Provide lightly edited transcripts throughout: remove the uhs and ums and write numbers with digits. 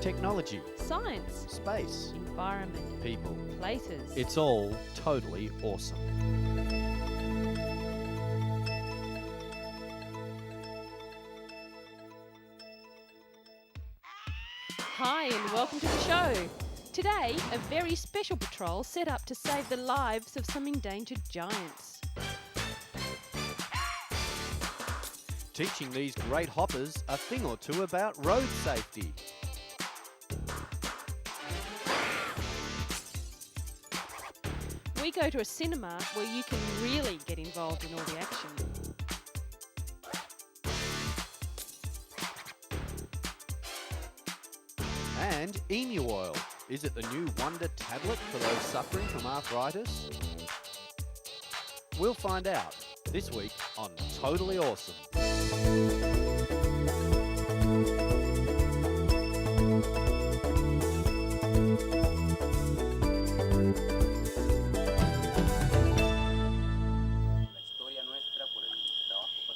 Technology, science, space, environment, people. places. It's all totally awesome. Hi and welcome to the show. Today, a very special patrol set up to save the lives of some endangered giants. Teaching these great hoppers a thing or two about road safety. We go to a cinema where you can really get involved in all the action. And emu oil. Is it the new wonder tablet for those suffering from arthritis? We'll find out this week on Totally Awesome.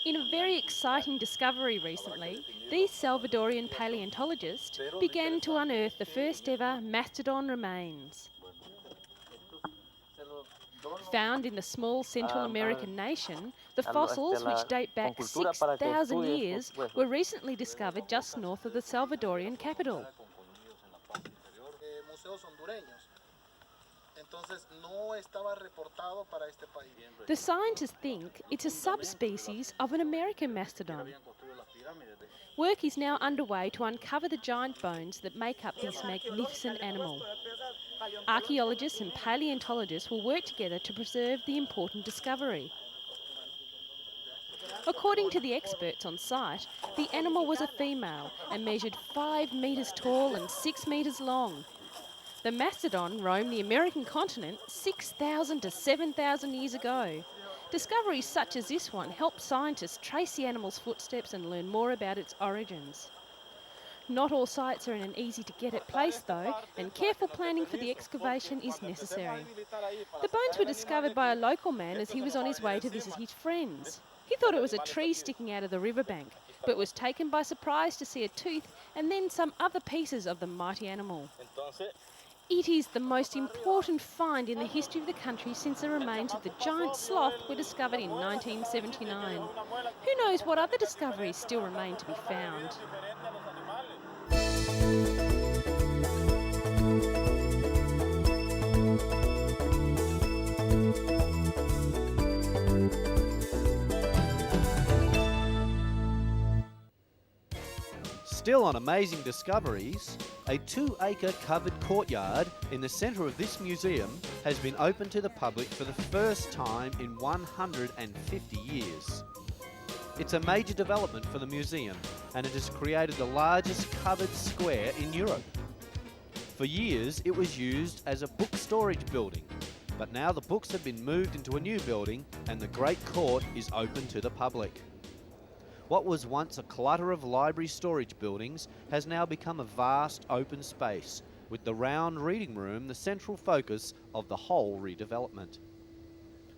In a very exciting discovery recently, these Salvadorian paleontologists began to unearth the first ever mastodon remains. Found in the small Central American nation, the fossils, which date back 6,000 years, were recently discovered just north of the Salvadorian capital. The scientists think it's a subspecies of an American mastodon. Work is now underway to uncover the giant bones that make up this magnificent animal. Archaeologists and paleontologists will work together to preserve the important discovery. According to the experts on site, the animal was a female and measured 5 metres tall and 6 metres long. The mastodon roamed the American continent 6,000 to 7,000 years ago. Discoveries such as this one help scientists trace the animal's footsteps and learn more about its origins. Not all sites are in an easy-to-get-at place though, and careful planning for the excavation is necessary. The bones were discovered by a local man as he was on his way to visit his friends. He thought it was a tree sticking out of the riverbank, but was taken by surprise to see a tooth and then some other pieces of the mighty animal. It is the most important find in the history of the country since the remains of the giant sloth were discovered in 1979. Who knows what other discoveries still remain to be found? Still on amazing discoveries, a 2-acre covered courtyard in the centre of this museum has been opened to the public for the first time in 150 years. It's a major development for the museum, and it has created the largest covered square in Europe. For years it was used as a book storage building, but now the books have been moved into a new building and the Great Court is open to the public. What was once a clutter of library storage buildings has now become a vast open space, with the round reading room the central focus of the whole redevelopment.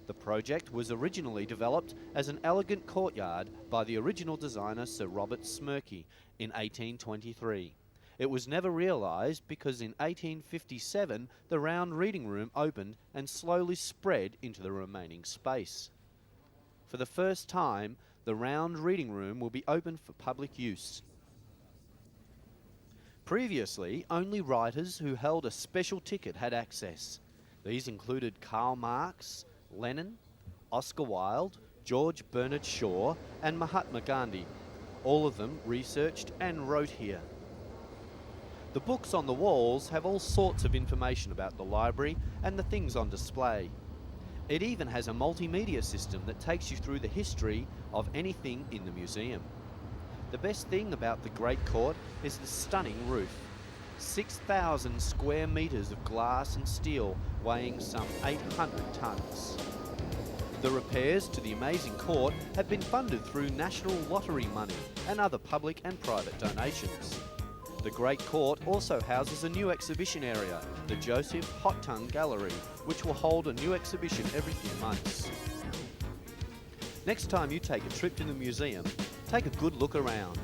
The project was originally developed as an elegant courtyard by the original designer Sir Robert Smirke in 1823. It was never realised because in 1857 the round reading room opened and slowly spread into the remaining space. For the first time, the round reading room will be open for public use. Previously, only writers who held a special ticket had access. These included Karl Marx, Lenin, Oscar Wilde, George Bernard Shaw, and Mahatma Gandhi. All of them researched and wrote here. The books on the walls have all sorts of information about the library and the things on display. It even has a multimedia system that takes you through the history of anything in the museum. The best thing about the Great Court is the stunning roof. 6,000 square metres of glass and steel weighing some 800 tonnes. The repairs to the amazing court have been funded through national lottery money and other public and private donations. The Great Court also houses a new exhibition area, the Joseph Hot Tongue Gallery, which will hold a new exhibition every few months. Next time you take a trip to the museum, take a good look around.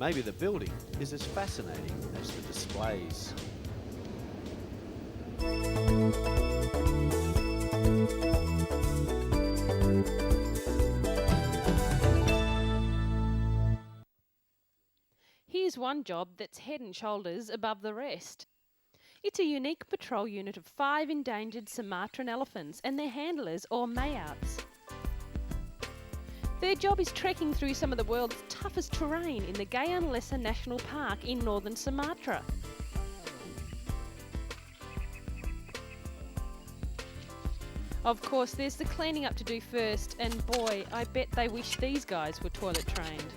Maybe the building is as fascinating as the displays. Here's one job that's head and shoulders above the rest. It's a unique patrol unit of 5 endangered Sumatran elephants and their handlers, or mayouts. Their job is trekking through some of the world's toughest terrain in the Gayaan Lesser National Park in northern Sumatra. Of course, there's the cleaning up to do first, and boy, I bet they wish these guys were toilet trained.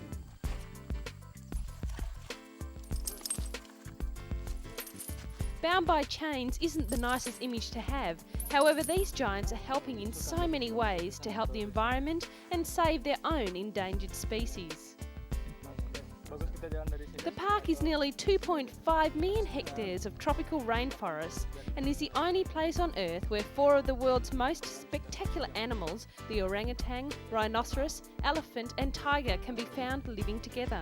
Bound by chains isn't the nicest image to have. However, these giants are helping in so many ways to help the environment and save their own endangered species. The park is nearly 2.5 million hectares of tropical rainforest and is the only place on Earth where 4 of the world's most spectacular animals, the orangutan, rhinoceros, elephant and tiger, can be found living together.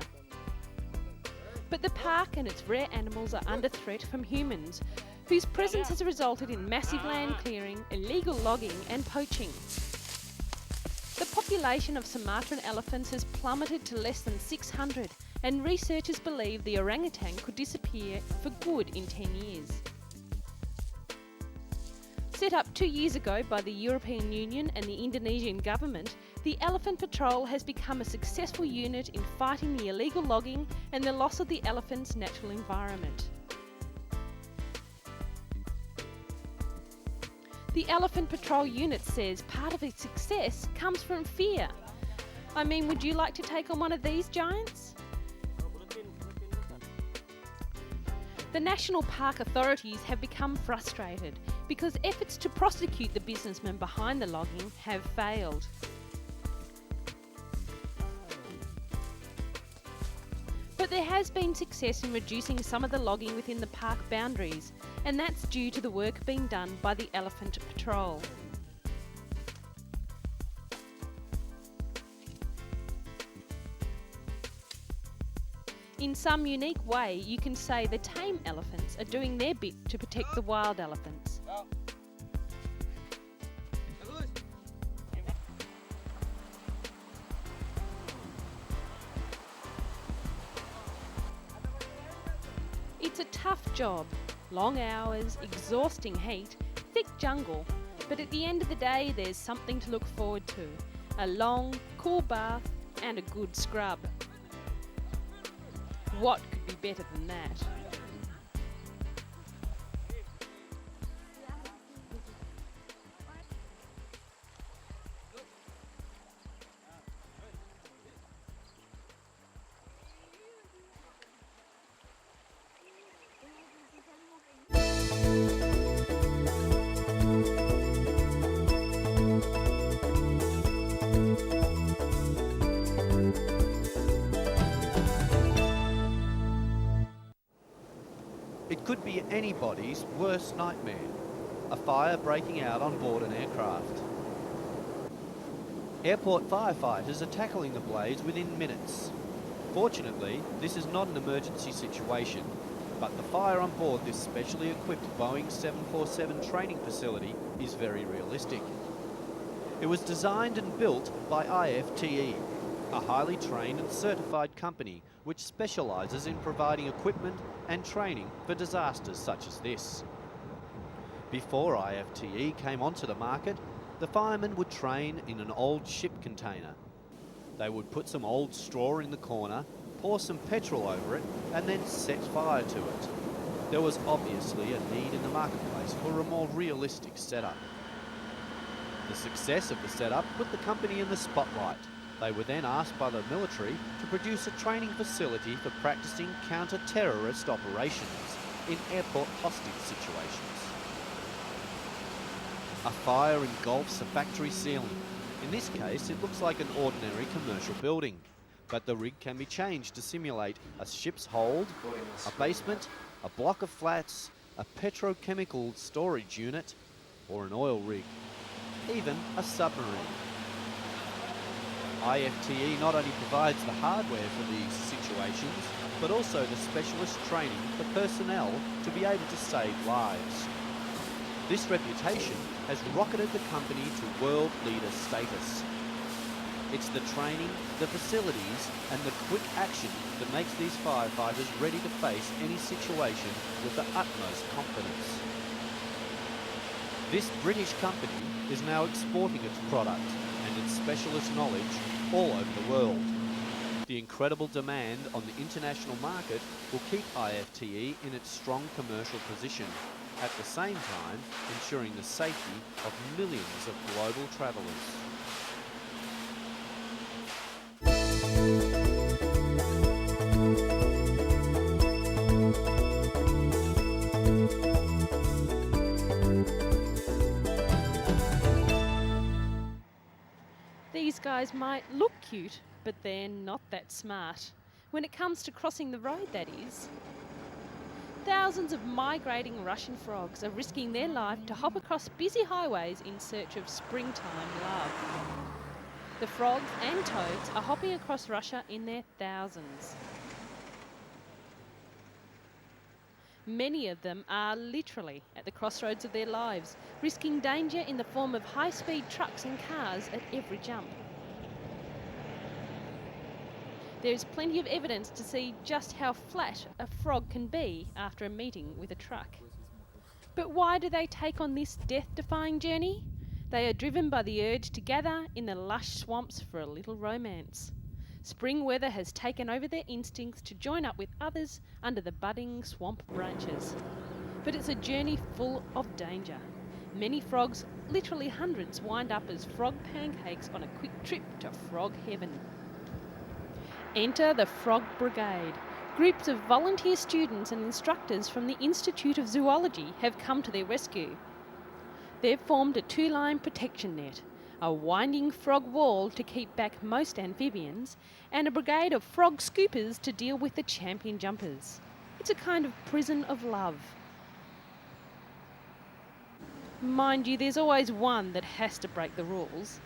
But the park and its rare animals are under threat from humans, whose presence has resulted in massive land clearing, illegal logging and poaching. The population of Sumatran elephants has plummeted to less than 600, and researchers believe the orangutan could disappear for good in 10 years. Set up 2 years ago by the European Union and the Indonesian government, the Elephant Patrol has become a successful unit in fighting the illegal logging and the loss of the elephant's natural environment. The Elephant Patrol unit says part of its success comes from fear. I mean, would you like to take on one of these giants? The National Park authorities have become frustrated because efforts to prosecute the businessmen behind the logging have failed. But there has been success in reducing some of the logging within the park boundaries, and that's due to the work being done by the Elephant Patrol. In some unique way, you can say the tame elephants are doing their bit to protect the wild elephants. It's a tough job, long hours, exhausting heat, thick jungle, but at the end of the day there's something to look forward to. A long, cool bath and a good scrub. What could be better than that? It could be anybody's worst nightmare, a fire breaking out on board an aircraft. Airport firefighters are tackling the blaze within minutes. Fortunately, this is not an emergency situation, but the fire on board this specially equipped Boeing 747 training facility is very realistic. It was designed and built by IFTE, a highly trained and certified company which specialises in providing equipment and training for disasters such as this. Before IFTE came onto the market, the firemen would train in an old ship container. They would put some old straw in the corner, pour some petrol over it, and then set fire to it. There was obviously a need in the marketplace for a more realistic setup. The success of the setup put the company in the spotlight. They were then asked by the military to produce a training facility for practicing counter-terrorist operations in airport hostage situations. A fire engulfs a factory ceiling. In this case, it looks like an ordinary commercial building, but the rig can be changed to simulate a ship's hold, a basement, a block of flats, a petrochemical storage unit, or an oil rig, even a submarine. IFTE not only provides the hardware for these situations, but also the specialist training for personnel to be able to save lives. This reputation has rocketed the company to world leader status. It's the training, the facilities, and the quick action that makes these firefighters ready to face any situation with the utmost confidence. This British company is now exporting its product and its specialist knowledge all over the world. The incredible demand on the international market will keep IFTE in its strong commercial position, at the same time ensuring the safety of millions of global travellers. These guys might look cute, but they're not that smart. When it comes to crossing the road, that is. Thousands of migrating Russian frogs are risking their life to hop across busy highways in search of springtime love. The frogs and toads are hopping across Russia in their thousands. Many of them are literally at the crossroads of their lives, risking danger in the form of high-speed trucks and cars at every jump. There is plenty of evidence to see just how flat a frog can be after a meeting with a truck. But why do they take on this death-defying journey? They are driven by the urge to gather in the lush swamps for a little romance. Spring weather has taken over their instincts to join up with others under the budding swamp branches. But it's a journey full of danger. Many frogs, literally hundreds, wind up as frog pancakes on a quick trip to frog heaven. Enter the Frog Brigade. Groups of volunteer students and instructors from the Institute of Zoology have come to their rescue. They've formed a two-line protection net, a winding frog wall to keep back most amphibians, and a brigade of frog scoopers to deal with the champion jumpers. It's a kind of prison of love. Mind you, there's always one that has to break the rules.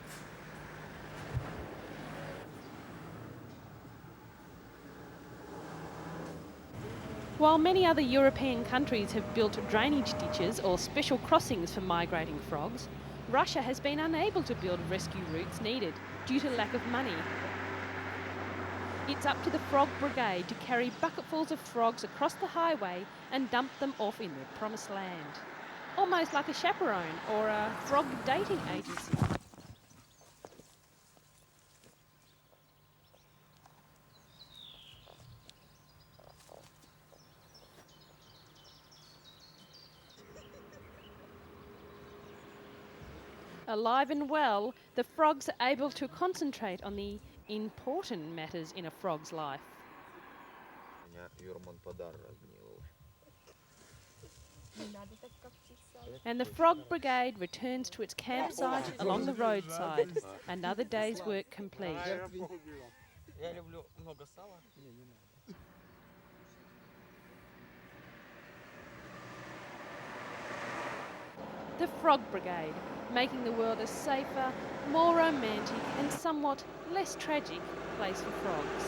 While many other European countries have built drainage ditches or special crossings for migrating frogs, Russia has been unable to build rescue routes needed due to lack of money. It's up to the Frog Brigade to carry bucketfuls of frogs across the highway and dump them off in their promised land. Almost like a chaperone or a frog dating agency. Alive and well, the frogs are able to concentrate on the important matters in a frog's life. And the Frog Brigade returns to its campsite along the roadside. Another day's work complete. The Frog Brigade, making the world a safer, more romantic and somewhat less tragic place for frogs.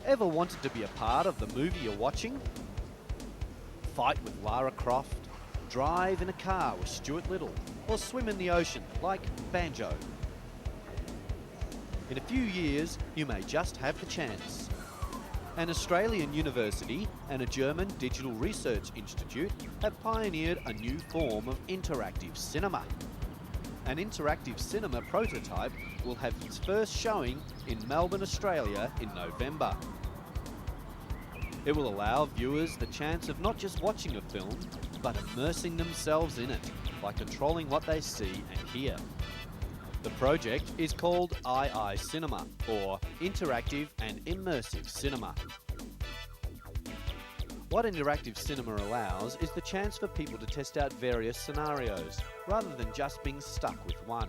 Ever wanted to be a part of the movie you're watching? Fight with Lara Croft, drive in a car with Stuart Little, or swim in the ocean like Banjo. In a few years, you may just have the chance. An Australian university and a German digital research institute have pioneered a new form of interactive cinema. An interactive cinema prototype will have its first showing in Melbourne, Australia in November. It will allow viewers the chance of not just watching a film, but immersing themselves in it by controlling what they see and hear. The project is called II Cinema, or Interactive and Immersive Cinema. What interactive cinema allows is the chance for people to test out various scenarios, rather than just being stuck with one.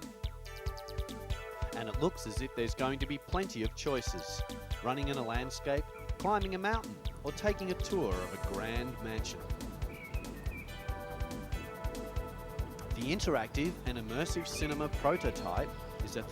and it looks as if there's going to be plenty of choices. Running in a landscape, climbing a mountain, or taking a tour of a grand mansion. The interactive and immersive cinema prototype is a